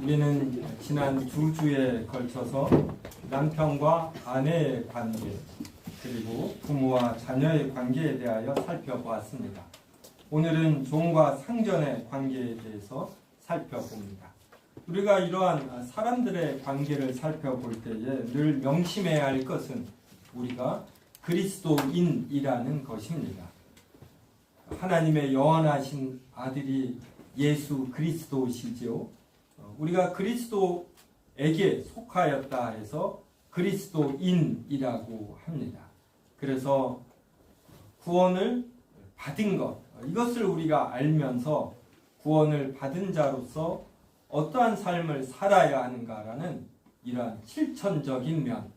우리는 지난 두 주에 걸쳐서 남편과 아내의 관계 그리고 부모와 자녀의 관계에 대하여 살펴보았습니다. 오늘은 종과 상전의 관계에 대해서 살펴봅니다. 우리가 이러한 사람들의 관계를 살펴볼 때에 늘 명심해야 할 것은 우리가 그리스도인이라는 것입니다. 하나님의 영원하신 아들이 예수 그리스도시죠. 우리가 그리스도에게 속하였다 해서 그리스도인이라고 합니다. 그래서 구원을 받은 것, 이것을 우리가 알면서 구원을 받은 자로서 어떠한 삶을 살아야 하는가라는 이러한 실천적인 면,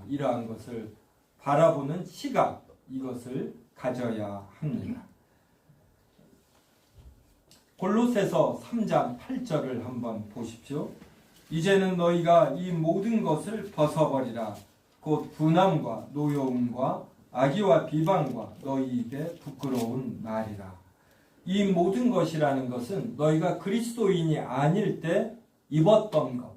이러한 것을 바라보는 시각, 이것을 가져야 합니다. 골로새서 3장 8절을 한번 보십시오. 이제는 너희가 이 모든 것을 벗어버리라. 곧 분함과 노여움과 악의와 비방과 너희 입에 부끄러운 말이라. 이 모든 것이라는 것은 너희가 그리스도인이 아닐 때 입었던 것,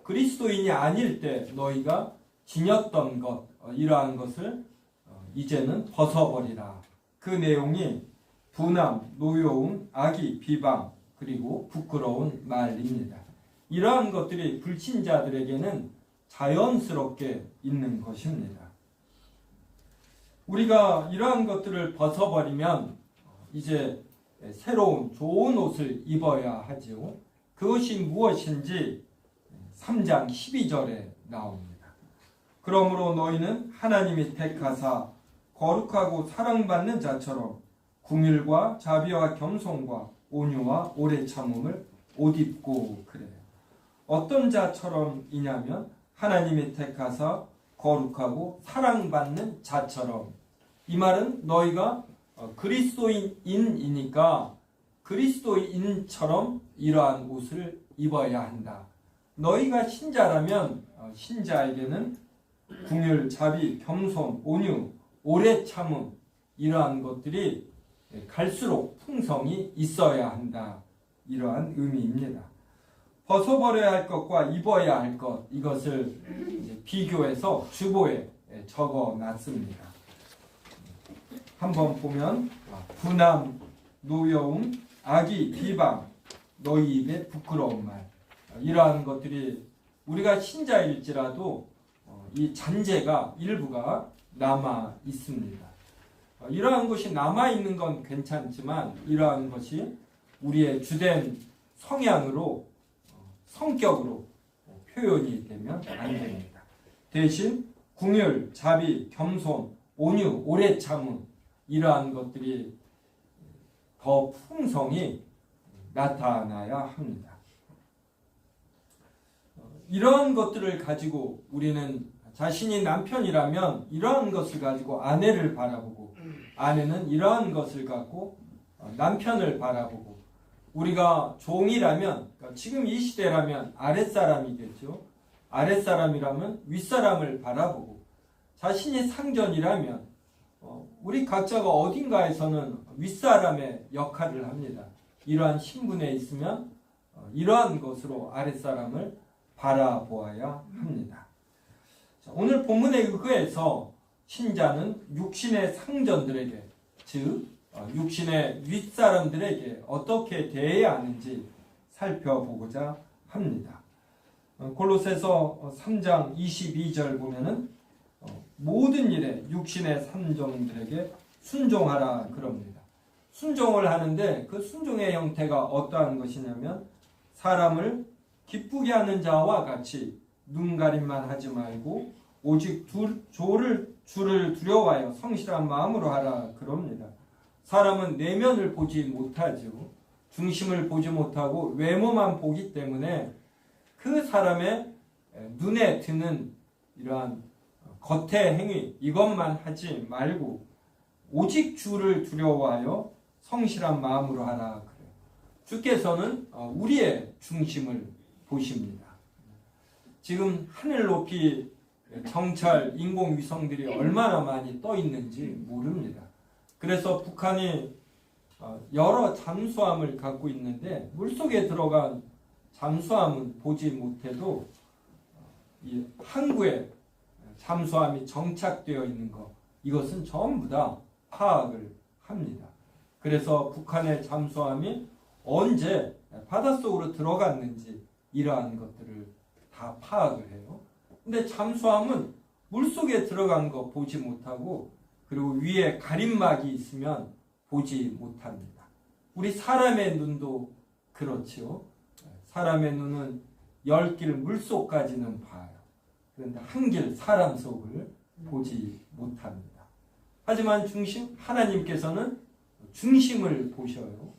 그리스도인이 아닐 때 너희가 지녔던 것, 이러한 것을 이제는 벗어버리라. 그 내용이 분함, 노여움, 악의, 비방, 그리고 부끄러운 말입니다. 이러한 것들이 불신자들에게는 자연스럽게 있는 것입니다. 우리가 이러한 것들을 벗어버리면 이제 새로운 좋은 옷을 입어야 하지요. 그것이 무엇인지 3장 12절에 나옵니다. 그러므로 너희는 하나님이 택하사 거룩하고 사랑받는 자처럼 긍휼과 자비와 겸손과 온유와 오래 참음을 옷 입고 그래요. 어떤 자처럼이냐면 하나님이 택하사 거룩하고 사랑받는 자처럼. 이 말은 너희가 그리스도인이니까 그리스도인처럼 이러한 옷을 입어야 한다. 너희가 신자라면 신자에게는 긍휼, 자비, 겸손, 온유, 오래 참음, 이러한 것들이 갈수록 풍성이 있어야 한다. 이러한 의미입니다. 벗어버려야 할 것과 입어야 할 것, 이것을 비교해서 주보에 적어놨습니다. 한번 보면 분함, 노여움, 악의, 비방, 너희 입에 부끄러운 말, 이러한 것들이 우리가 신자일지라도 이 잔재가 일부가 남아 있습니다. 이러한 것이 남아있는 건 괜찮지만 이러한 것이 우리의 주된 성향으로, 성격으로 표현이 되면 안 됩니다. 대신 긍휼, 자비, 겸손, 온유, 오래 참음, 이러한 것들이 더 풍성히 나타나야 합니다. 이러한 것들을 가지고 우리는 자신이 남편이라면 이러한 것을 가지고 아내를 바라보고, 아내는 이러한 것을 갖고 남편을 바라보고, 우리가 종이라면, 지금 이 시대라면 아랫사람이겠죠. 아랫사람이라면 윗사람을 바라보고, 자신이 상전이라면 우리 각자가 어딘가에서는 윗사람의 역할을 합니다. 이러한 신분에 있으면 이러한 것으로 아랫사람을 바라보아야 합니다. 오늘 본문에 의거해서 신자는 육신의 상전들에게, 즉 육신의 윗사람들에게 어떻게 대해야 하는지 살펴보고자 합니다. 골로새서 3장 22절 보면은 모든 일에 육신의 상전들에게 순종하라 그럽니다. 순종을 하는데 그 순종의 형태가 어떠한 것이냐면 사람을 기쁘게 하는 자와 같이 눈가림만 하지 말고 오직 주를 두려워하여 성실한 마음으로 하라 그럽니다. 사람은 내면을 보지 못하죠. 중심을 보지 못하고 외모만 보기 때문에 그 사람의 눈에 드는 이러한 겉의 행위, 이것만 하지 말고 오직 주를 두려워하여 성실한 마음으로 하라 그래요. 주께서는 우리의 중심을 보십니다. 지금 하늘 높이 정찰 인공위성들이 얼마나 많이 떠 있는지 모릅니다. 그래서 북한이 여러 잠수함을 갖고 있는데 물속에 들어간 잠수함은 보지 못해도 이 항구에 잠수함이 정착되어 있는 것, 이것은 전부 다 파악을 합니다. 그래서 북한의 잠수함이 언제 바닷속으로 들어갔는지 이러한 것들을 다 파악을 해요. 근데 잠수함은 물속에 들어간 거 보지 못하고, 그리고 위에 가림막이 있으면 보지 못합니다. 우리 사람의 눈도 그렇죠. 사람의 눈은 10길 물속까지는 봐요. 그런데 한 길 사람 속을 보지 못합니다. 하지만 하나님께서는 중심을 보셔요.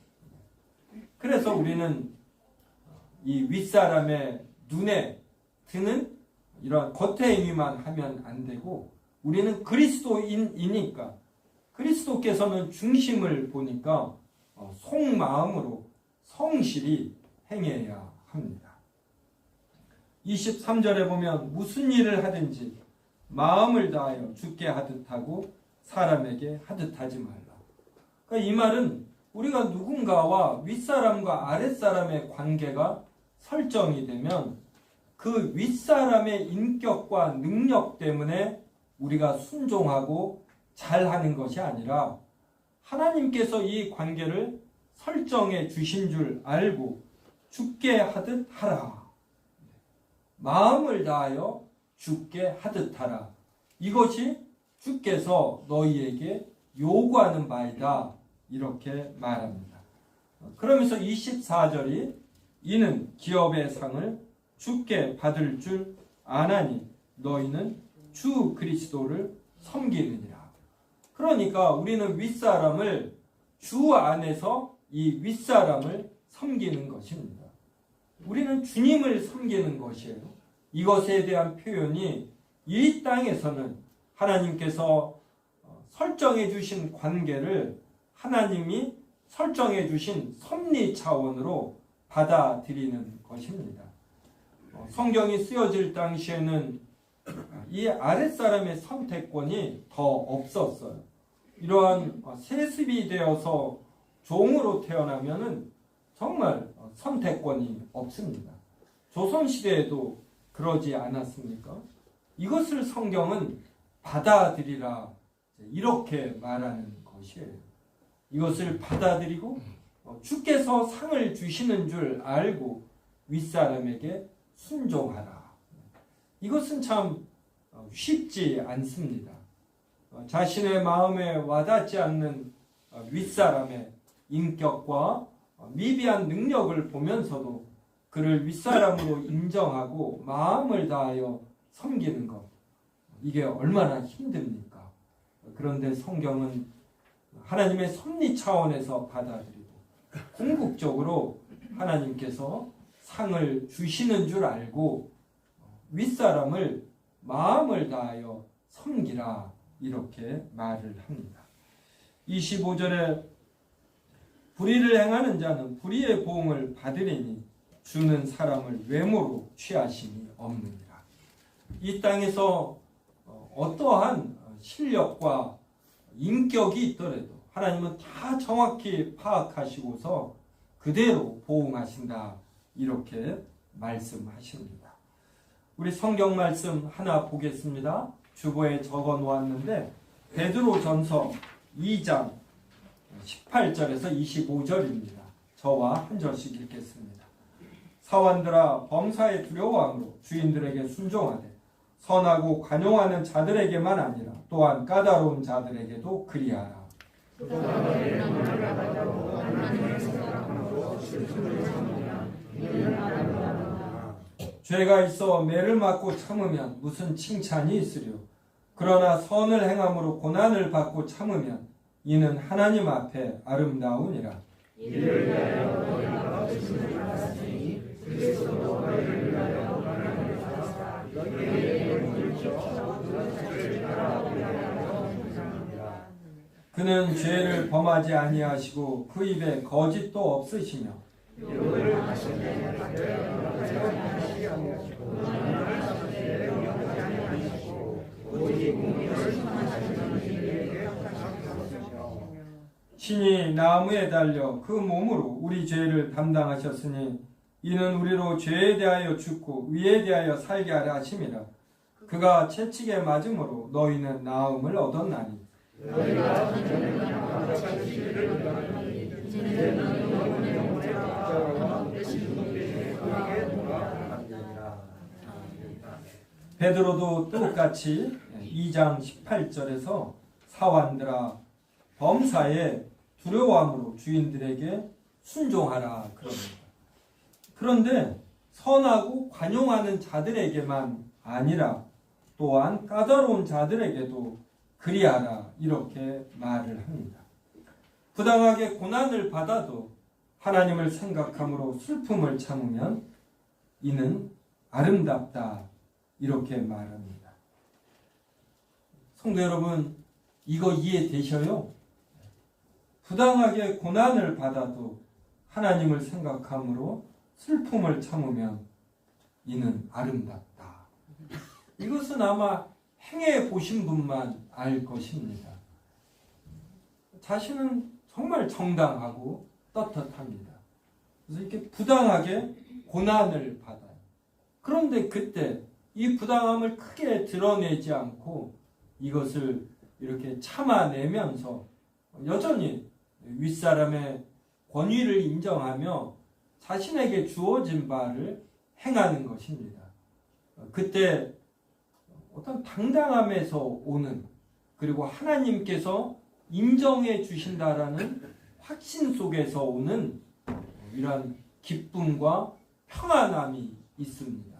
그래서 우리는 이 윗사람의 눈에 드는 이러한 겉의 행위만 하면 안 되고, 우리는 그리스도인이니까 그리스도께서는 중심을 보니까 속마음으로 성실히 행해야 합니다. 23절에 보면 무슨 일을 하든지 마음을 다하여 주께 하듯 하고 사람에게 하듯 하지 말라. 그러니까 이 말은 우리가 누군가와 윗사람과 아랫사람의 관계가 설정이 되면 그 윗사람의 인격과 능력 때문에 우리가 순종하고 잘하는 것이 아니라 하나님께서 이 관계를 설정해 주신 줄 알고 주께 하듯 하라. 마음을 다하여 주께 하듯 하라. 이것이 주께서 너희에게 요구하는 바이다. 이렇게 말합니다. 그러면서 24절이 이는 기업의 상을 주께 받을 줄 아나니 너희는 주 그리스도를 섬기느니라. 그러니까 우리는 윗사람을 주 안에서 이 윗사람을 섬기는 것입니다. 우리는 주님을 섬기는 것이에요. 이것에 대한 표현이 이 땅에서는 하나님께서 설정해 주신 관계를 하나님이 설정해 주신 섭리 차원으로 받아들이는 것입니다. 성경이 쓰여질 당시에는 이 아랫사람의 선택권이 더 없었어요. 이러한 세습이 되어서 종으로 태어나면은 정말 선택권이 없습니다. 조선시대에도 그러지 않았습니까? 이것을 성경은 받아들이라 이렇게 말하는 것이에요. 이것을 받아들이고 주께서 상을 주시는 줄 알고 윗사람에게 순종하라. 이것은 참 쉽지 않습니다. 자신의 마음에 와닿지 않는 윗사람의 인격과 미비한 능력을 보면서도 그를 윗사람으로 인정하고 마음을 다하여 섬기는 것, 이게 얼마나 힘듭니까? 그런데 성경은 하나님의 섭리 차원에서 받아들이고 궁극적으로 하나님께서 상을 주시는 줄 알고 윗사람을 마음을 다하여 섬기라 이렇게 말을 합니다. 25절에 불의를 행하는 자는 불의의 보응을 받으리니 주는 사람을 외모로 취하심이 없느니라. 이 땅에서 어떠한 실력과 인격이 있더라도 하나님은 다 정확히 파악하시고서 그대로 보응하신다 이렇게 말씀하십니다. 우리 성경 말씀 하나 보겠습니다. 주보에 적어 놓았는데 베드로전서 2장 18절에서 25절입니다. 저와 한 절씩 읽겠습니다. 사원들아 범사에 두려워함으로 주인들에게 순종하되 선하고 관용하는 자들에게만 아니라 또한 까다로운 자들에게도 그리하라. 죄가 있어 매를 맞고 참으면 무슨 칭찬이 있으려. 그러나 선을 행함으로 고난을 받고 참으면 이는 하나님 앞에 아름다우니라. 이를 위하여 너희가 거짓을 받았으니 그리스도도 너희를 위하여 고난을 받았다. 너희에게 물을 줘 그것을 따라오게 하여 감사합니다. 그는 죄를 범하지 아니하시고 그 입에 거짓도 없으시며 욕을 하시되 받되 영하지 아니하시고 하시되 영하지 아니하시고 오직 공의를 행하시는 이에게 신이 나무에 달려 그 몸으로 우리 죄를 담당하셨으니 이는 우리로 죄에 대하여 죽고 의에 대하여 살게 하려 하심이라. 그가 채찍에 맞음으로 너희는 나음을 얻었나니. 베드로도 똑같이 2장 18절에서 사환들아 범사에 두려워함으로 주인들에게 순종하라 그럽니다. 그런데 선하고 관용하는 자들에게만 아니라 또한 까다로운 자들에게도 그리하라 이렇게 말을 합니다. 부당하게 고난을 받아도 하나님을 생각함으로 슬픔을 참으면 이는 아름답다 이렇게 말합니다. 성도 여러분, 이거 이해되셔요? 부당하게 고난을 받아도 하나님을 생각함으로 슬픔을 참으면 이는 아름답다. 이것은 아마 행해 보신 분만 알 것입니다. 자신은 정말 정당하고 떳떳합니다. 그래서 이렇게 부당하게 고난을 받아요. 그런데 그때 이 부당함을 크게 드러내지 않고 이것을 이렇게 참아내면서 여전히 윗사람의 권위를 인정하며 자신에게 주어진 바를 행하는 것입니다. 그때 어떤 당당함에서 오는, 그리고 하나님께서 인정해 주신다라는 확신 속에서 오는 이러한 기쁨과 평안함이 있습니다.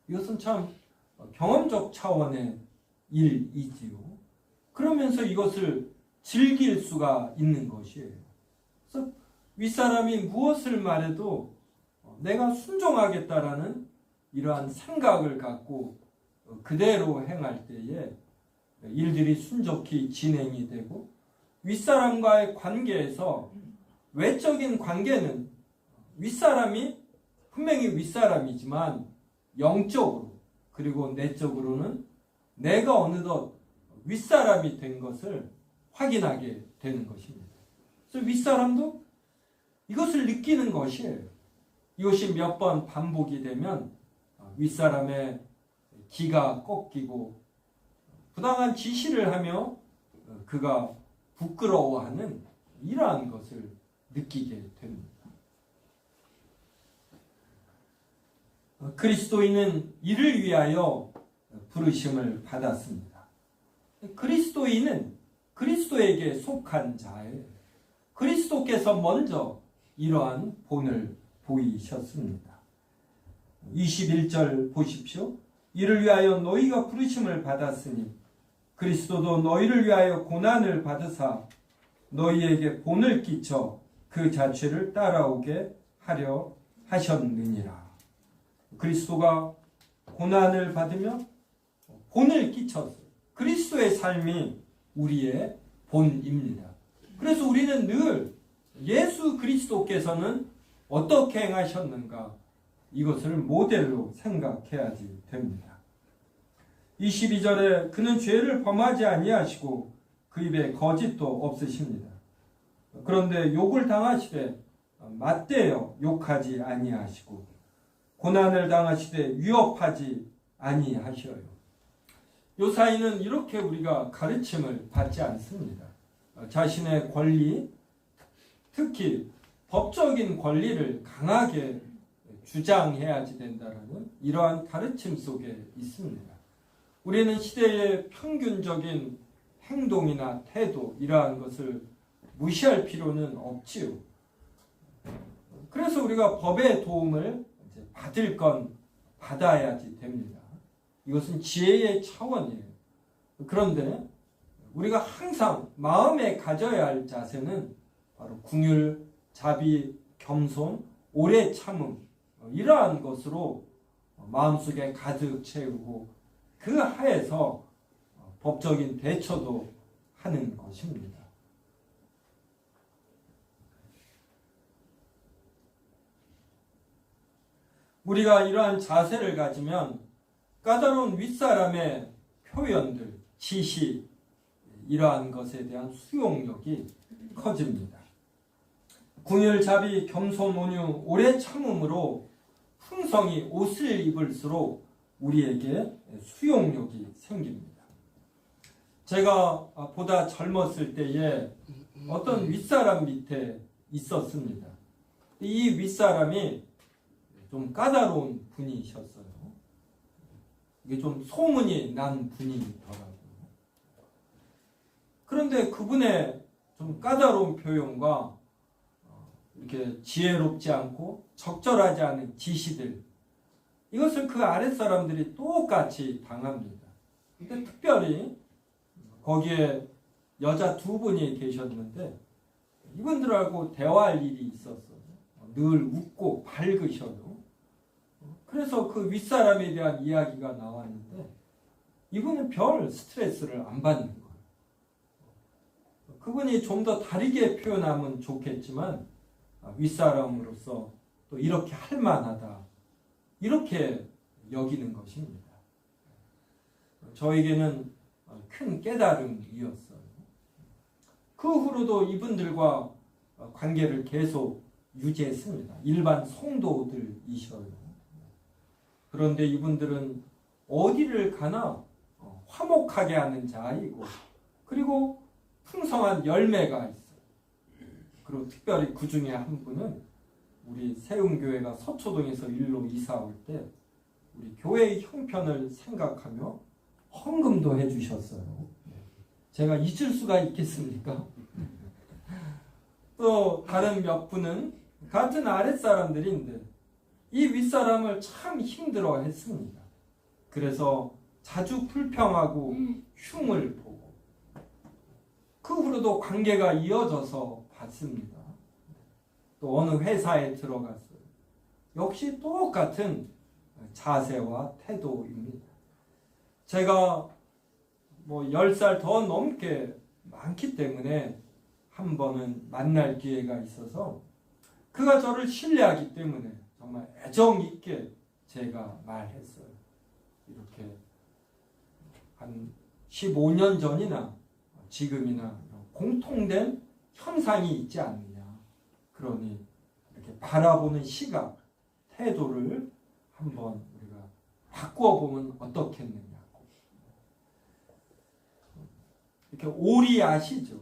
이것은 참 경험적 차원의 일이지요. 그러면서 이것을 즐길 수가 있는 것이에요. 그래서 윗사람이 무엇을 말해도 내가 순종하겠다라는 이러한 생각을 갖고 그대로 행할 때에 일들이 순적히 진행이 되고, 윗사람과의 관계에서 외적인 관계는 윗사람이 분명히 윗사람이지만 영적으로 그리고 내적으로는 내가 어느덧 윗사람이 된 것을 확인하게 되는 것입니다. 그래서 윗사람도 이것을 느끼는 것이에요. 이것이 몇 번 반복이 되면 윗사람의 기가 꺾이고 부당한 지시를 하며 그가 부끄러워하는 이러한 것을 느끼게 됩니다. 그리스도인은 이를 위하여 부르심을 받았습니다. 그리스도인은 그리스도에게 속한 자예요. 그리스도께서 먼저 이러한 본을 보이셨습니다. 21절 보십시오. 이를 위하여 너희가 부르심을 받았으니 그리스도도 너희를 위하여 고난을 받으사 너희에게 본을 끼쳐 그 자취를 따라오게 하려 하셨느니라. 그리스도가 고난을 받으며 본을 끼쳤어요. 그리스도의 삶이 우리의 본입니다. 그래서 우리는 늘 예수 그리스도께서는 어떻게 행하셨는가, 이것을 모델로 생각해야지 됩니다. 22절에 그는 죄를 범하지 아니하시고 그 입에 거짓도 없으십니다. 그런데 욕을 당하시되 맞대어 욕하지 아니하시고 고난을 당하시되 위협하지 아니하셔요. 요 사이는 이렇게 우리가 가르침을 받지 않습니다. 자신의 권리, 특히 법적인 권리를 강하게 주장해야지 된다는 이러한 가르침 속에 있습니다. 우리는 시대의 평균적인 행동이나 태도, 이러한 것을 무시할 필요는 없지요. 그래서 우리가 법의 도움을 받을 건 받아야지 됩니다. 이것은 지혜의 차원이에요. 그런데 우리가 항상 마음에 가져야 할 자세는 바로 긍휼, 자비, 겸손, 오래 참음, 이러한 것으로 마음속에 가득 채우고 그 하에서 법적인 대처도 하는 것입니다. 우리가 이러한 자세를 가지면 까다로운 윗사람의 표현들, 지시, 이러한 것에 대한 수용력이 커집니다. 궁율자비 겸손 온유 오래 참음으로 풍성히 옷을 입을수록 우리에게 수용력이 생깁니다. 제가 보다 젊었을 때에 어떤 윗사람 밑에 있었습니다. 이 윗사람이 좀 까다로운 분이셨어요. 이게 좀 소문이 난 분이더라고요. 그런데 그분의 좀 까다로운 표현과 이렇게 지혜롭지 않고 적절하지 않은 지시들, 이것을 그 아랫사람들이 똑같이 당합니다. 근데 특별히 거기에 여자 두 분이 계셨는데 이분들하고 대화할 일이 있었어요. 늘 웃고 밝으셔도. 그래서 그 윗사람에 대한 이야기가 나왔는데 이분은 별 스트레스를 안 받는 거예요. 그분이 좀 더 다르게 표현하면 좋겠지만 윗사람으로서 또 이렇게 할 만하다, 이렇게 여기는 것입니다. 저에게는 큰 깨달음이었어요. 그 후로도 이분들과 관계를 계속 유지했습니다. 일반 성도들이셔요. 그런데 이분들은 어디를 가나 화목하게 하는 자이고, 그리고 풍성한 열매가 있어요. 그리고 특별히 그 중에 한 분은 우리 세운교회가 서초동에서 일로 이사 올 때 우리 교회의 형편을 생각하며 헌금도 해주셨어요. 제가 잊을 수가 있겠습니까? 또 다른 몇 분은 같은 아랫사람들인데 이 윗사람을 참 힘들어 했습니다. 그래서 자주 불평하고 흉을 보고 그 후로도 관계가 이어져서 봤습니다. 또 어느 회사에 들어갔어요. 역시 똑같은 자세와 태도입니다. 제가 10살 더 넘게 많기 때문에 한 번은 만날 기회가 있어서 그가 저를 신뢰하기 때문에 정말 애정 있게 제가 말했어요. 이렇게 한 15년 전이나 지금이나 공통된 현상이 있지 않느냐. 그러니 이렇게 바라보는 시각, 태도를 한번 우리가 바꾸어 보면 어떻겠느냐고. 이렇게 오리 아시죠?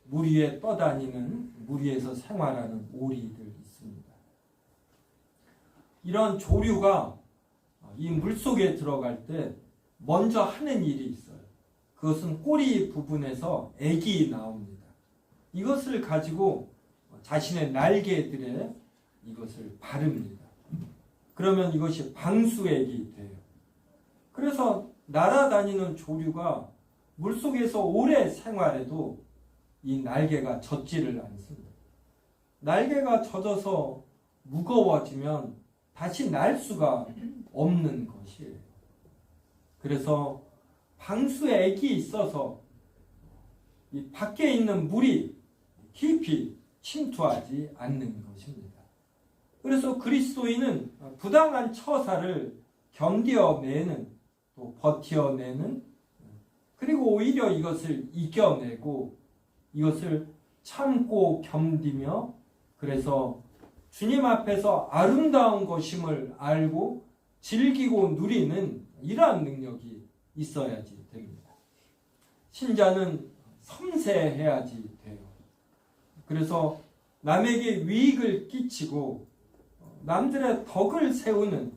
물 위에 떠다니는, 물 위에서 생활하는 오리들 있습니다. 이런 조류가 이 물속에 들어갈 때 먼저 하는 일이 있어요. 그것은 꼬리 부분에서 액이 나옵니다. 이것을 가지고 자신의 날개들에 이것을 바릅니다. 그러면 이것이 방수액이 돼요. 그래서 날아다니는 조류가 물속에서 오래 생활해도 이 날개가 젖지를 않습니다. 날개가 젖어서 무거워지면 다시 날 수가 없는 것이에요. 그래서 방수액이 있어서 이 밖에 있는 물이 깊이 침투하지 않는 것입니다. 그래서 그리스도인은 부당한 처사를 견뎌내는, 또 버텨내는, 그리고 오히려 이것을 이겨내고 이것을 참고 견디며, 그래서 주님 앞에서 아름다운 것임을 알고 즐기고 누리는 이러한 능력이 있어야지 됩니다. 신자는 섬세해야지 돼요. 그래서 남에게 유익을 끼치고 남들의 덕을 세우는,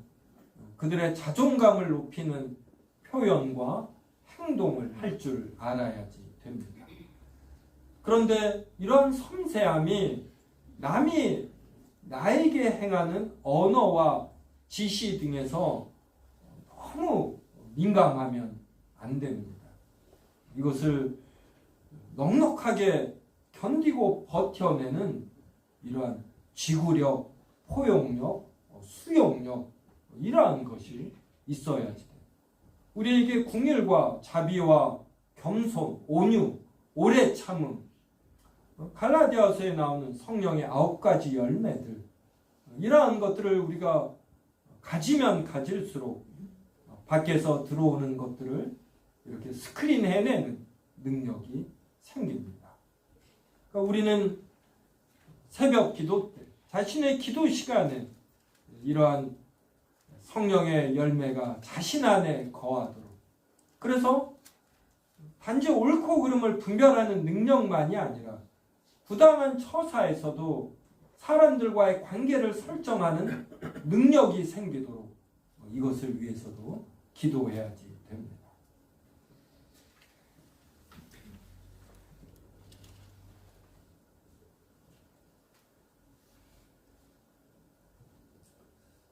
그들의 자존감을 높이는 표현과 행동을 할 줄 알아야지 됩니다. 그런데 이런 섬세함이 남이 나에게 행하는 언어와 지시 등에서 너무 민감하면 안 됩니다. 이것을 넉넉하게 견디고 버텨내는 이러한 지구력, 포용력, 수용력, 이러한 것이 있어야지 돼요. 우리에게 궁율과 자비와 겸손, 온유, 오래 참음, 갈라디아서에 나오는 성령의 9가지 열매들, 이러한 것들을 우리가 가지면 가질수록 밖에서 들어오는 것들을 이렇게 스크린해내는 능력이 생깁니다. 그러니까 우리는 새벽 기도 때, 자신의 기도 시간에 이러한 성령의 열매가 자신 안에 거하도록, 그래서 단지 옳고 그름을 분별하는 능력만이 아니라 부당한 처사에서도 사람들과의 관계를 설정하는 능력이 생기도록 이것을 위해서도 기도해야지 됩니다.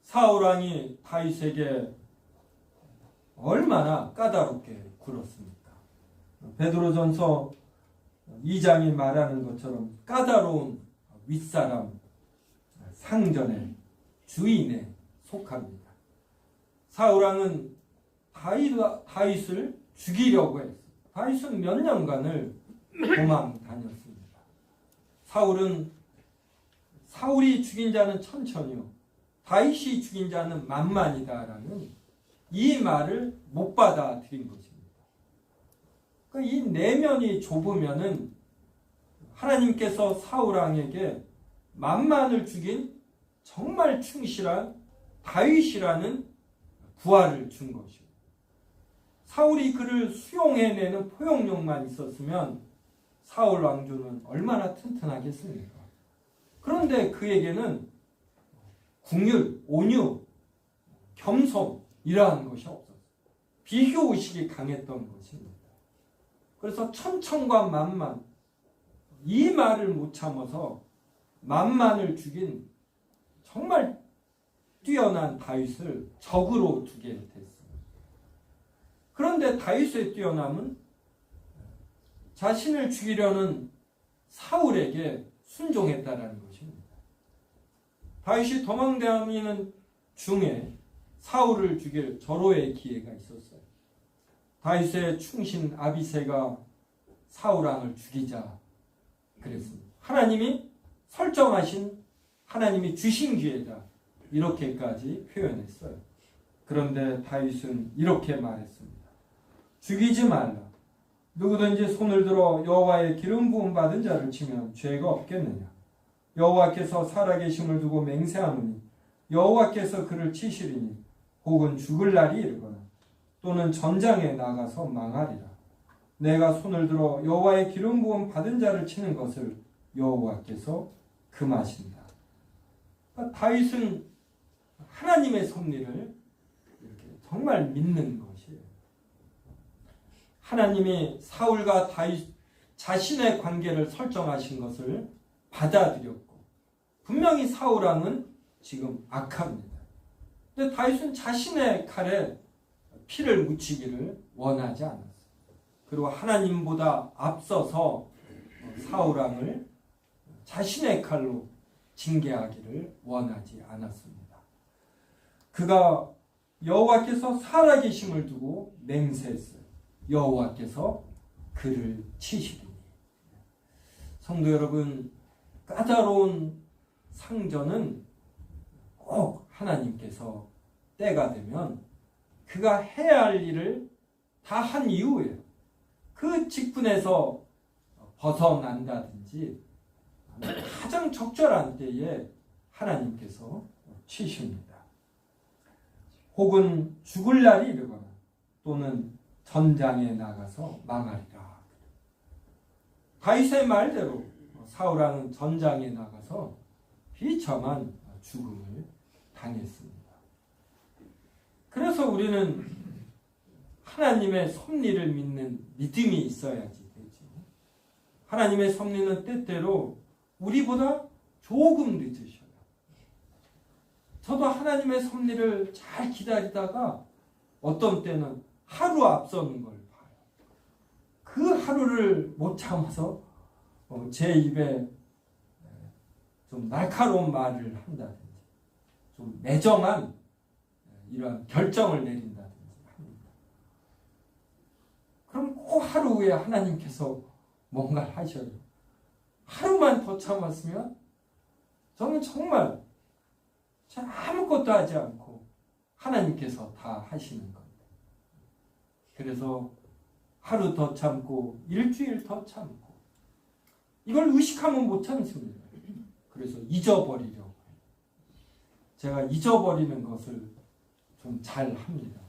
사울 왕이 다윗에게 얼마나 까다롭게 굴었습니까? 베드로전서 2장이 말하는 것처럼 까다로운 윗사람, 상전의 주인에 속합니다. 사울 왕은 다윗을 죽이려고 했어요. 다윗은 몇 년간을 도망 다녔습니다. 사울이 죽인 자는 천천히요, 다윗이 죽인 자는 만만이다라는 이 말을 못 받아들인 것입니다. 그러니까 이 내면이 좁으면은 하나님께서 사울 왕에게 만만을 죽인 정말 충실한 다윗이라는 부하를 준 것이고, 사울이 그를 수용해내는 포용력만 있었으면 사울 왕조는 얼마나 튼튼하겠습니까? 그런데 그에게는 궁율, 온유, 겸손 이러한 것이 없었어요. 비교의식이 강했던 것입니다. 그래서 천천과 만만, 이 말을 못 참아서 만만을 죽인 정말 뛰어난 다윗을 적으로 두게 됐습니다. 그런데 다윗의 뛰어남은 자신을 죽이려는 사울에게 순종했다라는 것입니다. 다윗이 도망다니는 중에 사울을 죽일 절호의 기회가 있었어요. 다윗의 충신 아비새가 사울 왕을 죽이자 그랬습니다. 하나님이 설정하신, 하나님이 주신 기회다, 이렇게까지 표현했어요. 그런데 다윗은 이렇게 말했습니다. 죽이지 말라. 누구든지 손을 들어 여호와의 기름 부음 받은 자를 치면 죄가 없겠느냐. 여호와께서 살아계심을 두고 맹세하노니 여호와께서 그를 치시리니 혹은 죽을 날이 이르거나 또는 전장에 나가서 망하리라. 내가 손을 들어 여호와의 기름 부음 받은 자를 치는 것을 여호와께서 금하신다. 그러니까 다윗은 하나님의 섭리를 이렇게 정말 믿는 것이에요. 하나님이 사울과 다윗 자신의 관계를 설정하신 것을 받아들였고, 분명히 사울 왕은 지금 악합니다. 근데 다윗은 자신의 칼에 피를 묻히기를 원하지 않았어요. 그리고 하나님보다 앞서서 사울 왕을 자신의 칼로 징계하기를 원하지 않았습니다. 그가 여호와께서 살아계심을 두고 맹세했어요. 여호와께서 그를 치시리니. 성도 여러분, 까다로운 상전은 꼭 하나님께서 때가 되면 그가 해야 할 일을 다 한 이후에 그 직분에서 벗어난다든지 가장 적절한 때에 하나님께서 치십니다. 혹은 죽을 날이 이르거나 또는 전장에 나가서 망하리라. 다윗의 말대로 사울 왕은 전장에 나가서 비참한 죽음을 당했습니다. 그래서 우리는 하나님의 섭리를 믿는 믿음이 있어야지 되죠. 하나님의 섭리는 때때로 우리보다 조금 늦으셔요. 저도 하나님의 섭리를 잘 기다리다가 어떤 때는 하루 앞서는 걸 봐요. 그 하루를 못 참아서 제 입에 좀 날카로운 말을 한다든지 좀 매정한 이러한 결정을 내린다든지 합니다. 그럼 그 하루 후에 하나님께서 뭔가를 하셔요. 하루만 더 참았으면 저는 정말 아무것도 하지 않고 하나님께서 다 하시는 겁니다. 그래서 하루 더 참고 일주일 더 참고 이걸 의식하면 못 참습니다. 그래서 잊어버리려고 해요. 제가 잊어버리는 것을 좀 잘 합니다.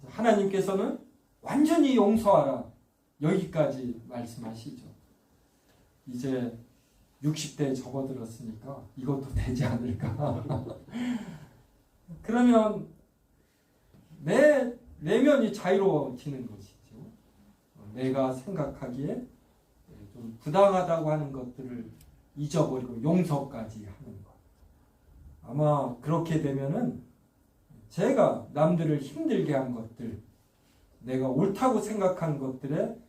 하나님께서는 완전히 용서하라 여기까지 말씀하시죠. 이제 60대에 접어들었으니까 이것도 되지 않을까. 그러면 내 내면이 자유로워지는 것이죠. 내가 생각하기에 좀 부당하다고 하는 것들을 잊어버리고 용서까지 하는 것. 아마 그렇게 되면은 제가 남들을 힘들게 한 것들, 내가 옳다고 생각한 것들에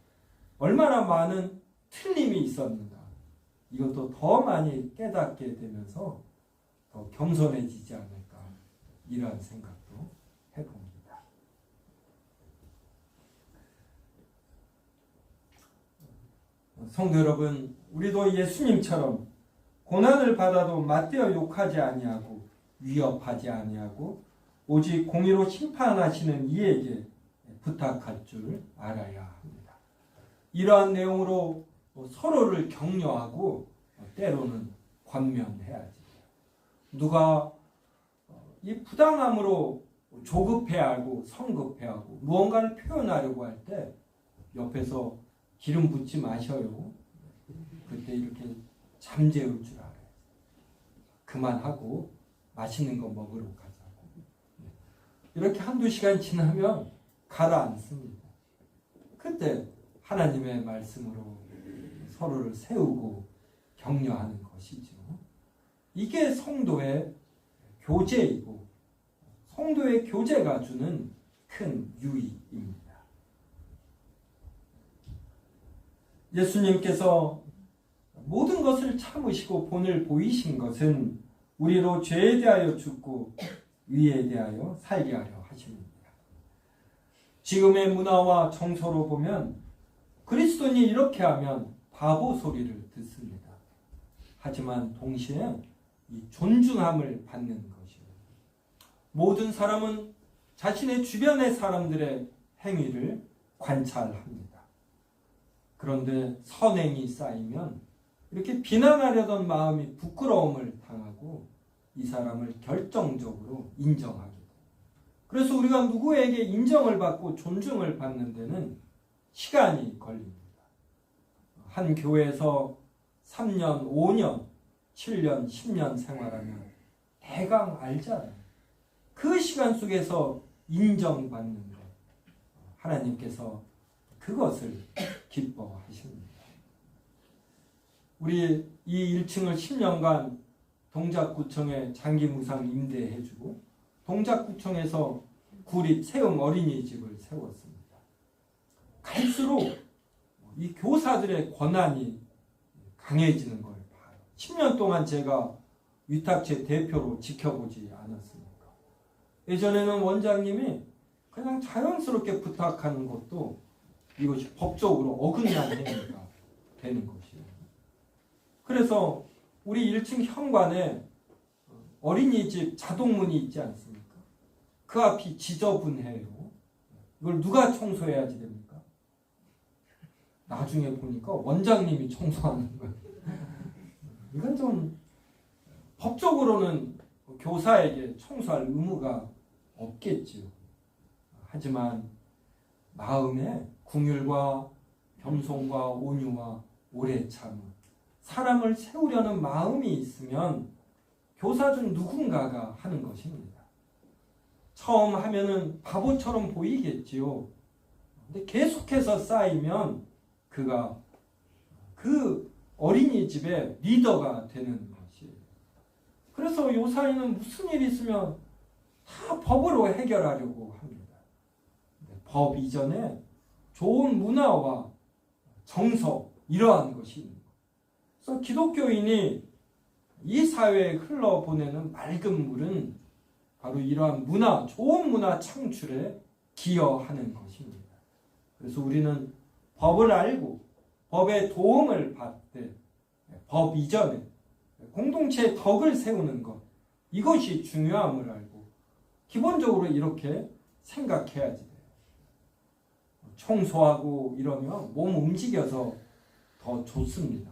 얼마나 많은 틀림이 있었는가, 이것도 더 많이 깨닫게 되면서 더 겸손해지지 않을까, 이런 생각도 해봅니다. 성도 여러분, 우리도 예수님처럼 고난을 받아도 맞대어 욕하지 아니하고 위협하지 아니하고 오직 공의로 심판하시는 이에게 부탁할 줄 알아야 합니다. 이러한 내용으로 서로를 격려하고 때로는 권면해야지. 누가 이 부당함으로 조급해하고 성급해하고 무언가를 표현하려고 할 때 옆에서 기름 붓지 마셔요. 그때 이렇게 잠재울 줄 알아요. 그만하고 맛있는 거 먹으러 가자고. 이렇게 한두 시간 지나면 가라앉습니다. 그때 하나님의 말씀으로 서로를 세우고 격려하는 것이죠. 이게 성도의 교제이고 성도의 교제가 주는 큰 유익입니다. 예수님께서 모든 것을 참으시고 본을 보이신 것은 우리로 죄에 대하여 죽고 의에 대하여 살게 하려 하십니다. 지금의 문화와 정서로 보면 그리스도인이 이렇게 하면 바보 소리를 듣습니다. 하지만 동시에 이 존중함을 받는 것입니다. 모든 사람은 자신의 주변의 사람들의 행위를 관찰합니다. 그런데 선행이 쌓이면 이렇게 비난하려던 마음이 부끄러움을 당하고 이 사람을 결정적으로 인정하게 됩니다. 그래서 우리가 누구에게 인정을 받고 존중을 받는 데는 시간이 걸립니다. 한 교회에서 3년, 5년, 7년, 10년 생활하면 대강 알잖아요. 그 시간 속에서 인정받는 것, 하나님께서 그것을 기뻐하십니다. 우리 이 1층을 10년간 동작구청에 장기무상 임대해주고 동작구청에서 구립 세움 어린이집을 세웠습니다. 갈수록 이 교사들의 권한이 강해지는 걸 봐요. 10년 동안 제가 위탁체 대표로 지켜보지 않았습니까? 예전에는 원장님이 그냥 자연스럽게 부탁하는 것도 이것이 법적으로 어긋난 행위가 되는 것이에요. 그래서 우리 1층 현관에 어린이집 자동문이 있지 않습니까? 그 앞이 지저분해요. 이걸 누가 청소해야지 됩니까? 나중에 보니까 원장님이 청소하는 거예요. 이건 좀 법적으로는 교사에게 청소할 의무가 없겠지요. 하지만 마음에 궁율과 겸손과 온유와 오래 참음, 사람을 세우려는 마음이 있으면 교사 중 누군가가 하는 것입니다. 처음 하면은 바보처럼 보이겠지요. 근데 계속해서 쌓이면 그가 그 어린이집의 리더가 되는 것이에요. 그래서 요사이는 무슨 일이 있으면 다 법으로 해결하려고 합니다. 법 이전에 좋은 문화와 정서, 이러한 것이 있는 거예요. 그래서 기독교인이 이 사회에 흘러보내는 맑은 물은 바로 이러한 문화, 좋은 문화 창출에 기여하는 것입니다. 그래서 우리는 법을 알고 법의 도움을 받되 법 이전에 공동체의 덕을 세우는 것, 이것이 중요함을 알고 기본적으로 이렇게 생각해야지 돼요. 청소하고 이러면 몸 움직여서 더 좋습니다.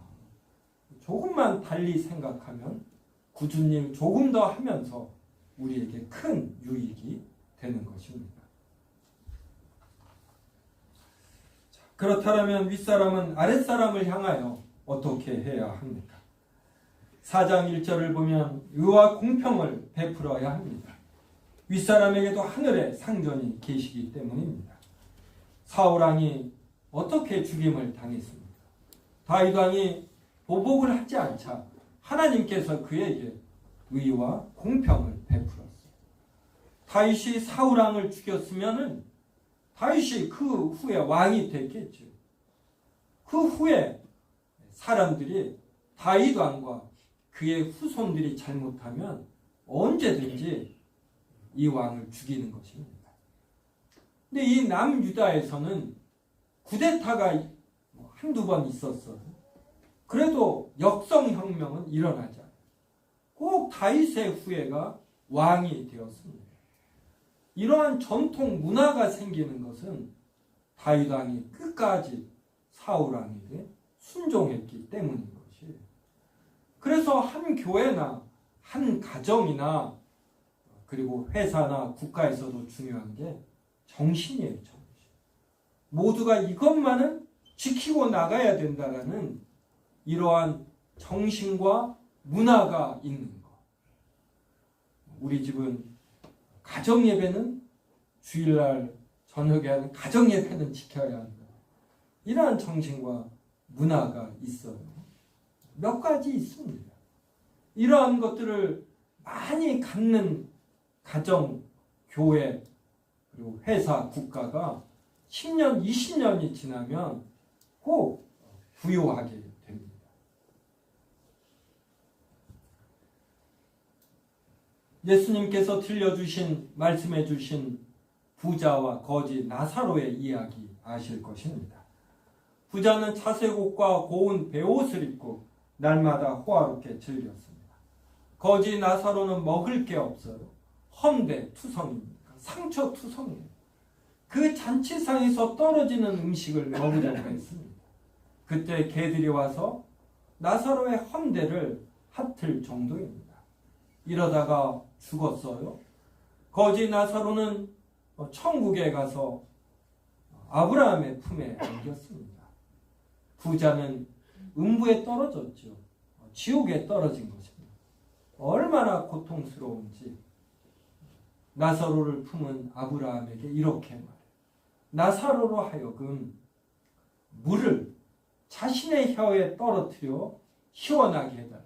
조금만 달리 생각하면 굳은 일 조금 더 하면서 우리에게 큰 유익이 되는 것입니다. 그렇다면 윗사람은 아랫사람을 향하여 어떻게 해야 합니까? 4장 1절을 보면 의와 공평을 베풀어야 합니다. 윗사람에게도 하늘의 상전이 계시기 때문입니다. 사울왕이 어떻게 죽임을 당했습니까? 다윗 왕이 보복을 하지 않자 하나님께서 그에게 의와 공평을 베풀었어요. 다윗이 사울왕을 죽였으면은 다윗이 그 후에 왕이 됐겠죠. 그 후에 사람들이 다윗 왕과 그의 후손들이 잘못하면 언제든지 이 왕을 죽이는 것입니다. 근데 이 남유다에서는 쿠데타가 한두 번 있었어요. 그래도 역성혁명은 일어나지 않아요. 꼭 다윗의 후예가 왕이 되었습니다. 이러한 전통 문화가 생기는 것은 다윗 왕이 끝까지 사울 왕에게 순종했기 때문인 것이에요. 그래서 한 교회나 한 가정이나 그리고 회사나 국가에서도 중요한 게 정신이에요. 정신. 모두가 이것만은 지키고 나가야 된다라는 이러한 정신과 문화가 있는 것. 우리 집은 가정예배는 주일날 저녁에 하는 가정예배는 지켜야 한다. 이러한 정신과 문화가 있어요. 몇 가지 있습니다. 이러한 것들을 많이 갖는 가정, 교회, 그리고 회사, 국가가 10년, 20년이 지나면 꼭 부유하게 됩니다. 예수님께서 들려주신, 말씀해주신 부자와 거지 나사로의 이야기 아실 것입니다. 부자는 차색 옷과 고운 베옷을 입고 날마다 호화롭게 즐겼습니다. 거지 나사로는 먹을 게 없어요. 험대 투성입니다. 상처 투성이에요. 그 잔치상에서 떨어지는 음식을 먹으려고 했습니다. 그때 개들이 와서 나사로의 험대를 핥을 정도입니다. 이러다가 죽었어요. 거지 나사로는 천국에 가서 아브라함의 품에 안겼습니다. 부자는 음부에 떨어졌죠. 지옥에 떨어진 것입니다. 얼마나 고통스러운지 나사로를 품은 아브라함에게 이렇게 말해요. 나사로로 하여금 물을 자신의 혀에 떨어뜨려 시원하게 해달라.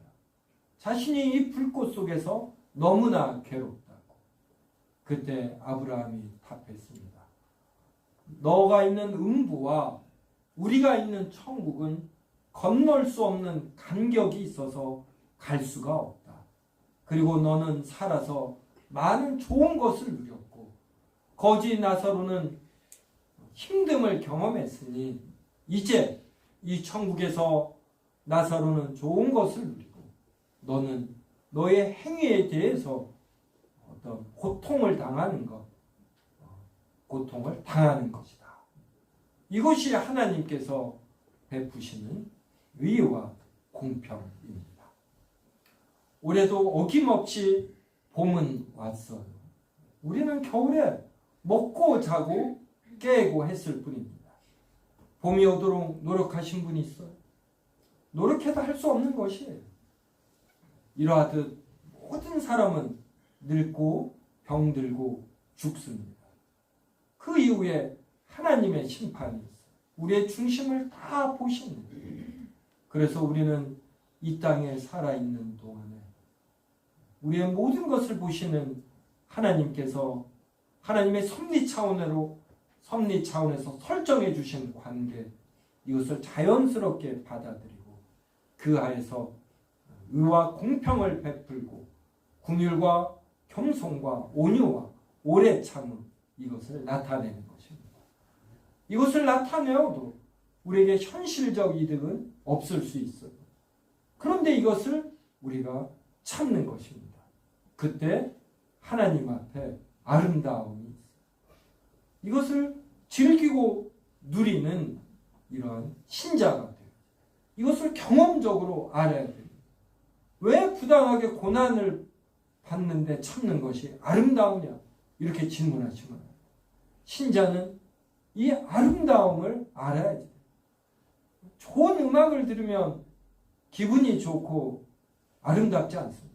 자신이 이 불꽃 속에서 너무나 괴롭다고. 그때 아브라함이 답했습니다. 너가 있는 음부와 우리가 있는 천국은 건널 수 없는 간격이 있어서 갈 수가 없다. 그리고 너는 살아서 많은 좋은 것을 누렸고 거지 나사로는 힘듦을 경험했으니 이제 이 천국에서 나사로는 좋은 것을 누리고 너는 너의 행위에 대해서 어떤 고통을 당하는 것이다. 이것이 하나님께서 베푸시는 의와 공평입니다. 올해도 어김없이 봄은 왔어요. 우리는 겨울에 먹고 자고 깨고 했을 뿐입니다. 봄이 오도록 노력하신 분이 있어요? 노력해도 할 수 없는 것이에요. 이러하듯 모든 사람은 늙고 병들고 죽습니다. 그 이후에 하나님의 심판이 있어요. 우리의 중심을 다 보십니다. 그래서 우리는 이 땅에 살아있는 동안에 우리의 모든 것을 보시는 하나님께서 하나님의 섭리 차원에서 설정해 주신 관계, 이것을 자연스럽게 받아들이고 그 하에서 의와 공평을 베풀고 긍휼과 겸손과 온유와 오래 참음, 이것을 나타내는 것입니다. 이것을 나타내어도 우리에게 현실적 이득은 없을 수 있어요. 그런데 이것을 우리가 참는 것입니다. 그때 하나님 앞에 아름다움이 있어요. 이것을 즐기고 누리는 이러한 신자가 돼요. 이것을 경험적으로 알아야 됩니다. 왜 부당하게 고난을 받는데 참는 것이 아름다우냐? 이렇게 질문하시면 신자는 이 아름다움을 알아야 돼요. 좋은 음악을 들으면 기분이 좋고 아름답지 않습니다.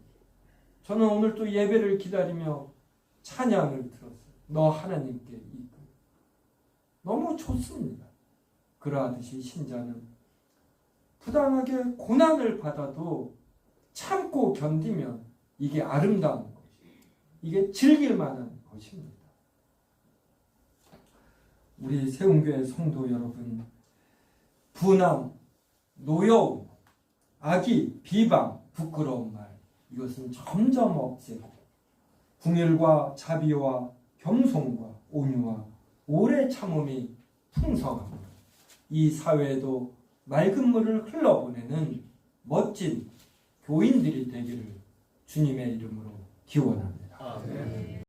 저는 오늘 또 예배를 기다리며 찬양을 들었어요. 너 하나님께 이끌. 너무 좋습니다. 그러하듯이 신자는 부당하게 고난을 받아도 참고 견디면 이게 아름다운 것입니다. 이게 즐길 만한 것입니다. 우리 세운교회 성도 여러분, 분함, 노여움, 악의, 비방, 부끄러운 말, 이것은 점점 없애고 궁율과 자비와 겸손과 온유와 오래 참음이 풍성합니다. 이 사회에도 맑은 물을 흘러보내는 멋진 교인들이 되기를 주님의 이름으로 기원합니다. 아멘.